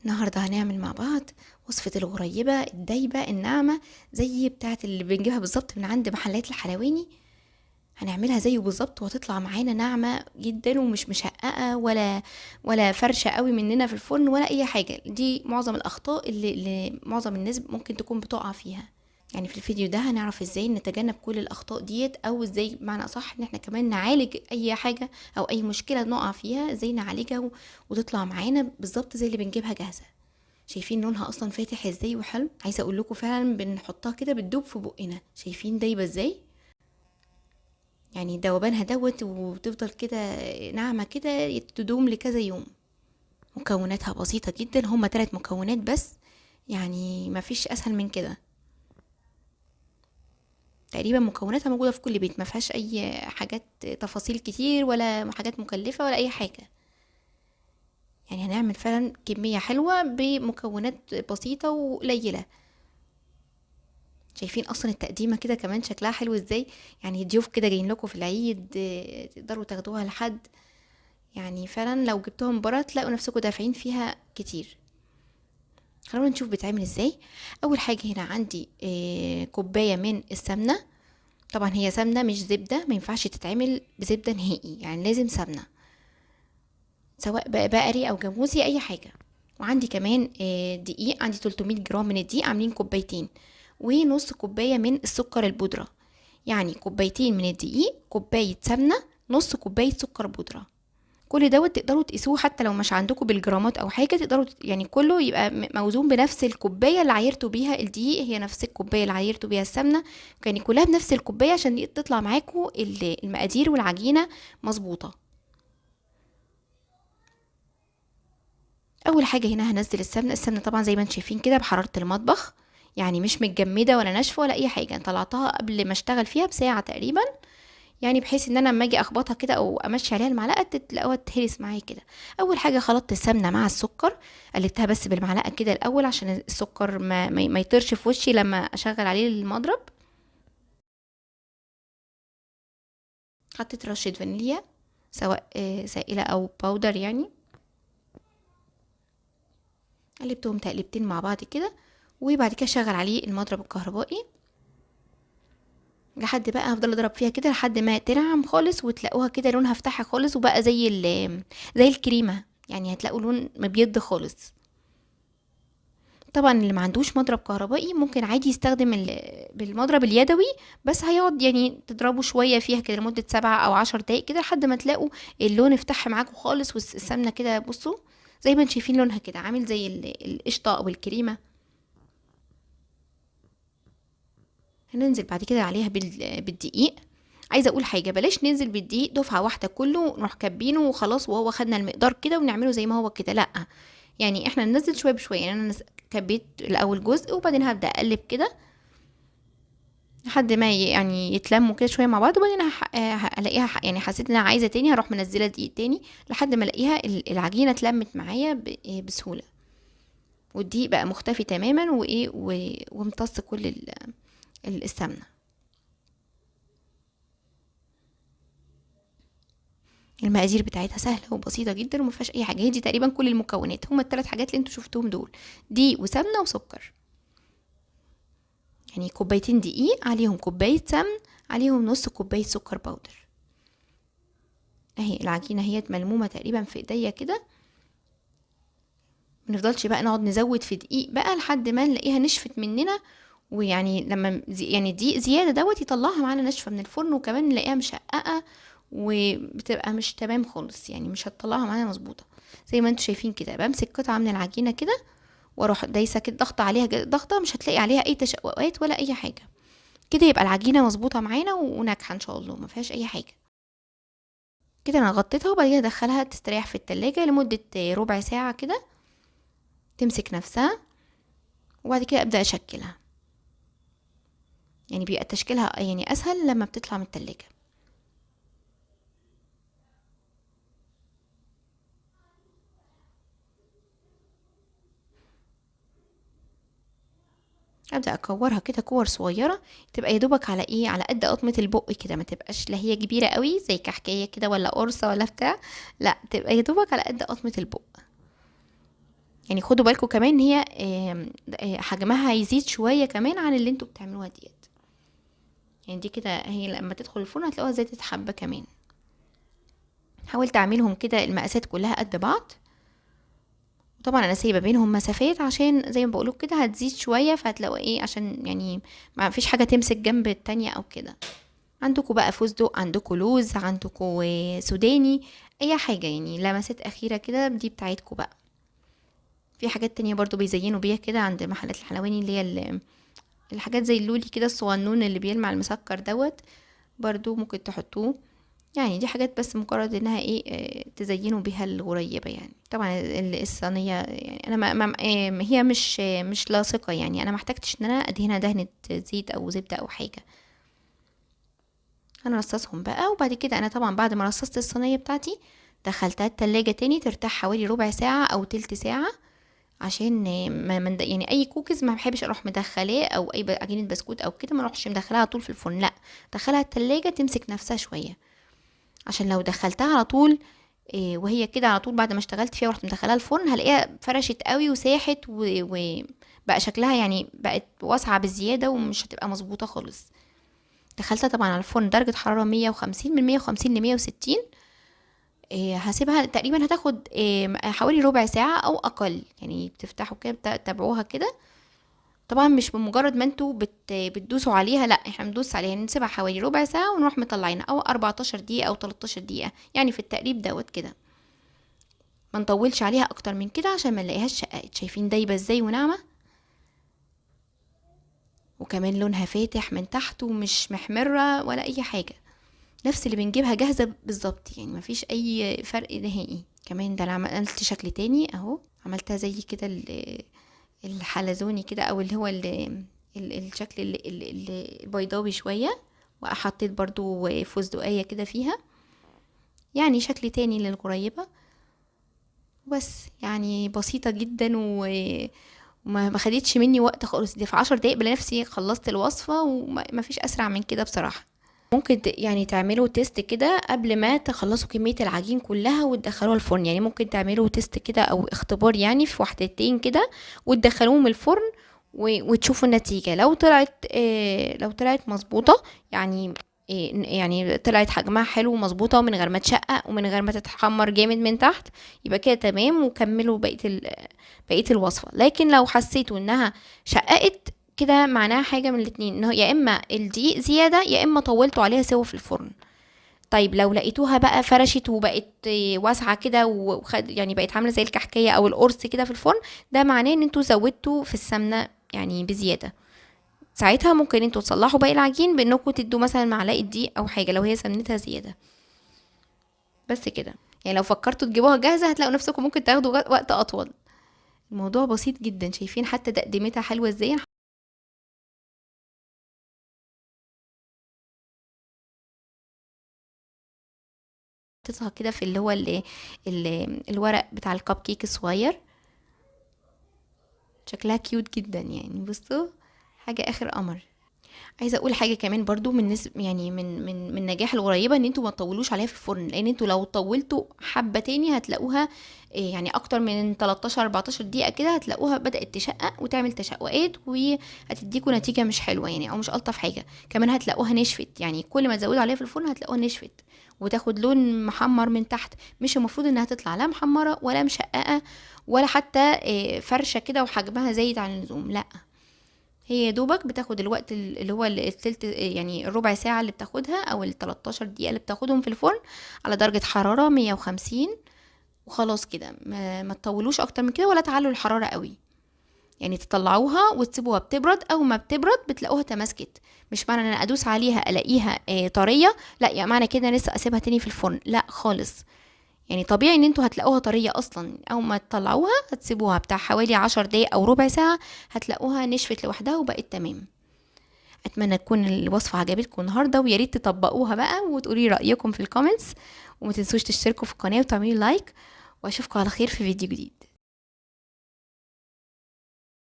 النهاردة هنعمل مع بعض وصفة الغريبة الدايبة الناعمة زي بتاعة اللي بنجيبها بالظبط من عند محلات الحلواني. هنعملها زيه بالظبط وهتطلع معانا ناعمة جدا ومش مشققة ولا فرشة قوي مننا في الفرن ولا اي حاجة. دي معظم الاخطاء اللي معظم الناس ممكن تكون بتقع فيها. يعني في الفيديو ده هنعرف ازاي نتجنب كل الاخطاء ديت، او ازاي بمعنى اصح ان احنا كمان نعالج اي حاجة او اي مشكلة نقع فيها، ازاي نعالجها وتطلع معانا بالظبط زي اللي بنجيبها جاهزة. شايفين لونها اصلا فاتح ازاي وحلو؟ عايزه اقول لكم فعلا بنحطها كده بتدوب في بقنا. شايفين دايبه ازاي؟ يعني دوبانها دوت وتفضل كده ناعمه كده تدوم لكذا يوم. مكوناتها بسيطه جدا، هما 3 مكونات بس، يعني ما فيش اسهل من كده. تقريبا مكوناتها موجوده في كل بيت، ما فيهاش اي حاجات تفاصيل كتير ولا حاجات مكلفه ولا اي حاجه. يعني هنعمل فعلا كميه حلوه بمكونات بسيطه وقليله. شايفين اصلا التقديمه كده كمان شكلها حلو ازاي؟ يعني ضيوف كده جايين لكم في العيد، تقدروا تاخدوها لحد. يعني فعلا لو جبتوها من بره تلاقوا نفسكم دافعين فيها كتير. خلونا نشوف بتعمل ازاي. اول حاجه هنا عندي كوبايه من السمنه. طبعا هي سمنه مش زبده، ما ينفعش تتعمل بزبده نهائي، يعني لازم سمنه، سواء بقى بقري او جاموسي اي حاجه. وعندي كمان دقيق، عندي 300 جرام من الدقيق عاملين كوبايتين. ونص كوبايه من السكر البودره. يعني كوبايتين من الدقيق، كوبايه سمنه، نص كوبايه سكر بودره. كل دوت تقدروا تقيسوه حتى لو مش عندكم بالجرامات او حاجه، تقدروا يعني كله يبقى موزون بنفس الكوبايه اللي عايرتوا بيها الدقيق، هي نفس الكوبايه اللي عايرتوا بيها السمنه. يعني كلها بنفس الكوبايه عشان تطلع معاكم المقادير والعجينه مظبوطه. اول حاجه هنا هنزل السمنه طبعا زي ما انتم شايفين كده بحراره المطبخ، يعني مش متجمده ولا ناشفه ولا اي حاجه. انا طلعتها قبل ما اشتغل فيها بساعه تقريبا، يعني بحيث ان انا لما اجي اخبطها كده او امشي عليها المعلقه تلاقوها تهرس معايا كده. اول حاجه خلطت السمنه مع السكر، قلبتها بس بالمعلقه كده الاول عشان السكر ما يطرش في وشي لما اشغل عليه المضرب. حطيت رشه فانيليا، سواء سائله او باودر يعني. قلبتهم تقلبتين مع بعض كده، وبعد كده شغل عليه المضرب الكهربائي لحد بقى هفضل اضرب فيها كده لحد ما تنعم خالص وتلاقوها كده لونها فتحها خالص وبقى زي الكريمه، يعني هتلاقوا لون مبيض خالص. طبعا اللي ما عندوش مضرب كهربائي ممكن عادي يستخدم بالمضرب اليدوي، بس هيقعد يعني تضربوا شويه فيها كده لمده 7 أو 10 دقايق كده لحد ما تلاقوا اللون افتح معاكم خالص والسمنه كده بصوا زي ما انتم شايفين لونها كده عامل زي القشطه او الكريمه. هننزل بعد كده عليها بالدقيق. عايزه اقول حاجه، بلاش ننزل بالدقيق دفعه واحده كله نروح كابينه وخلاص وهو خدنا المقدار كده ونعمله زي ما هو كده، لا. يعني احنا ننزل شويه بشويه، يعني انا كبيت الاول جزء وبعدين هبدا اقلب كده لحد ما يعني يتلموا كده شويه مع بعض، وبعدين الاقيها يعني حسيت ان انا عايزه تاني هروح منزله دقيق تاني لحد ما الاقيها العجينه اتلمت معايا بسهوله، والدقيق بقى مختفي تماما وامتص كل السمنه. المقادير بتاعتها سهله وبسيطه جدا وما فيهاش اي حاجه، هي دي تقريبا كل المكونات، هما ال3 حاجات اللي انتوا شفتوهم دول، دقيق وسمنه وسكر. يعني كوبايتين دقيق عليهم كوبايه سمن عليهم نص كوبايه سكر بودر. اهي العجينه هي ملمومه تقريبا في ايديا كده. منفضلش بقى نقعد نزود في دقيق بقى لحد ما نلاقيها نشفت مننا، ويعني لما يعني الدقيق زياده دوت يطلعها معانا ناشفه من الفرن، وكمان نلاقيها مشققه وبتبقى مش تمام خالص، يعني مش هتطلعها معانا مظبوطه. زي ما انتوا شايفين كده بمسك قطعه من العجينه كده واروح دايسه كده ضغطه عليها ضغطه، مش هتلاقي عليها اي تشققات ولا اي حاجه. كده يبقى العجينه مظبوطه معانا وناجحه ان شاء الله ما فيهاش اي حاجه. كده انا غطيتها وبعد كده ادخلها تستريح في التلاجة لمده ربع ساعه كده تمسك نفسها، وبعد كده ابدا اشكلها. يعني بيبقى تشكيلها يعني اسهل لما بتطلع من التلاجة. ابدا اكورها كده كور صغيره، تبقى يا دوبك على ايه، على قد قطمه البق كده، ما تبقاش لا هي كبيره قوي زي كحكايه كده ولا قرصه ولا بتاع، لا تبقى يا دوبك على قد قطمه البق. يعني خدوا بالكم كمان ان هي حجمها هيزيد شويه كمان عن اللي انتوا بتعملوها ديت. يعني دي كده هي لما تدخل الفرن هتلاقوها زادت حبه كمان. حاولت اعملهم كده المقاسات كلها قد بعض، طبعا انا سايبه بينهم مسافات عشان زي ما بقولك كده هتزيد شويه، فهتلاقوا ايه عشان يعني ما فيش حاجه تمسك جنب التانية او كده. عندكم بقى فستق، عندكم لوز، عندكم سوداني، اي حاجه يعني لمسات اخيره كده دي بتاعتكم بقى. في حاجات تانية برضو بيزينوا بيها كده عند محلات الحلواني، اللي هي الحاجات زي اللولي كده الصغنون اللي بيلمع المسكر دوت، برضو ممكن تحطوه. يعني دي حاجات بس مجرد انها ايه تزينوا بيها الغريبة. يعني طبعا الصينية يعني انا هي مش لاصقة، يعني انا محتاجتش ان انا ادهنها دهنة زيت او زبدة او حاجة. انا رصصهم بقى، وبعد كده انا طبعا بعد ما رصصت الصينية بتاعتي دخلتها التلاجة تاني ترتاح حوالي ربع ساعة او تلت ساعة، عشان ما يعني اي كوكيز ما بحبش اروح مدخلاه او اي عجينه بسكوت او كده ما اروحش مدخلها على طول في الفرن، لا دخلها التلاجة تمسك نفسها شويه. عشان لو دخلتها على طول وهي كده على طول بعد ما اشتغلت فيها ورحت مدخلها الفرن هلاقيها فرشت قوي وساحت وبقى شكلها يعني بقت واسعه بزياده ومش هتبقى مظبوطه خالص. دخلتها طبعا على الفرن درجه حراره 150، من 150 ل 160. هسيبها تقريبا هتاخد حوالي ربع ساعة او اقل. يعني بتفتحوا كده تتابعوها كده، طبعا مش بمجرد ما انتوا بتدوسوا عليها، لا احنا بندوس عليها نسيبها حوالي ربع ساعة ونروح مطلعينها، او 14 دقيقة او 13 دقيقة، يعني في التقريب دوت كده. ما نطولش عليها اكتر من كده عشان ما نلاقيهاش شققت. شايفين دايبة ازاي وناعمة، وكمان لونها فاتح من تحت ومش محمرة ولا اي حاجة، نفس اللي بنجيبها جاهزة بالظبط، يعني مفيش اي فرق نهائي. كمان ده انا عملت شكل تاني اهو، عملتها زي كده الحلزوني كده، او اللي هو الشكل البيضاوي شوية، وحطيت برضو فستقية كده فيها، يعني شكل تاني للغريبة. بس يعني بسيطة جدا وما خدتش مني وقت خالص، دي في 10 دقايق بنفسي خلصت الوصفة، وما فيش اسرع من كده بصراحة. ممكن يعني تعملوا تيست كده قبل ما تخلصوا كمية العجين كلها وتدخلوها الفرن. يعني ممكن تعملوا تيست كده او اختبار يعني في وحدتين كده وتدخلوهم الفرن وتشوفوا النتيجة. لو طلعت مظبوطة، يعني يعني طلعت حجمها حلو ومظبوطة ومن غير ما تشقق ومن غير ما تتحمر جامد من تحت، يبقى كده تمام وكملوا بقية الوصفة. لكن لو حسيتوا انها شققت كده، معناها حاجة من الاتنين، انه يا اما الدقيق زيادة يا اما طولتوا عليها سوا في الفرن. طيب لو لقيتوها بقى فرشت وبقت واسعة كده يعني بقت عاملة زي الكحكية او القرص كده في الفرن، ده معناه ان انتوا زودتوا في السمنة يعني بزيادة. ساعتها ممكن انتوا تصلحوا باقي العجين بانكم تدوا مثلا معلقة دقيق او حاجة لو هي سمنتها زيادة. بس كده. يعني لو فكرتوا تجيبوها جاهزة هتلاقوا نفسكم ممكن تاخدوا وقت اطول. الموضوع بسيط جدا، شايفين حتى تقديمتها حلوة ازاي. حطيتها كده في اللي هو الورق بتاع الكب كيك الصغير، شكلها كيوت جدا يعني. بصوا حاجة اخر قمر. عايزه اقول حاجه كمان برضو من يعني من نجاح الغريبه ان انتوا ما تطولوش عليها في الفرن، لان انتوا لو طولتوا حبه تاني هتلاقوها يعني اكتر من 13 14 دقيقه كده هتلاقوها بدات تشقق وتعمل تشققات وهتديكوا نتيجه مش حلوه يعني، او مش الطف حاجه. كمان هتلاقوها نشفت، يعني كل ما تزودوا عليها في الفرن هتلاقوها نشفت وتاخد لون محمر من تحت. مش المفروض انها تطلع لا محمره ولا مشققه ولا حتى فرشه كده وحجمها زايد عن اللزوم، لا. هي دوبك بتاخد الوقت اللي هو التلت، يعني الربع ساعة اللي بتاخدها او ال13 دقيقة اللي بتاخدهم في الفرن على درجة حرارة 150، وخلاص كده. ما تطولوش اكتر من كده ولا تعلوا الحرارة قوي. يعني تطلعوها وتسيبوها بتبرد، او ما بتبرد بتلاقوها تماسكت. مش معنى ان انا ادوس عليها الاقيها طرية، لا يعني معنى كده انا لسه اسيبها تاني في الفرن، لا خالص. يعني طبيعي ان انتوا هتلاقوها طرية اصلا، او ما تطلعوها هتسيبوها بتاع حوالي 10 دقايق او ربع ساعة هتلاقوها نشفت لوحدها وبقت تمام. اتمنى تكون الوصفة عجبتكم النهاردة، ويا ريت تطبقوها بقى وتقولي رأيكم في الكومنتس، وما تنسوش تشتركوا في القناة وتعملوا لايك، واشوفكم على خير في فيديو جديد.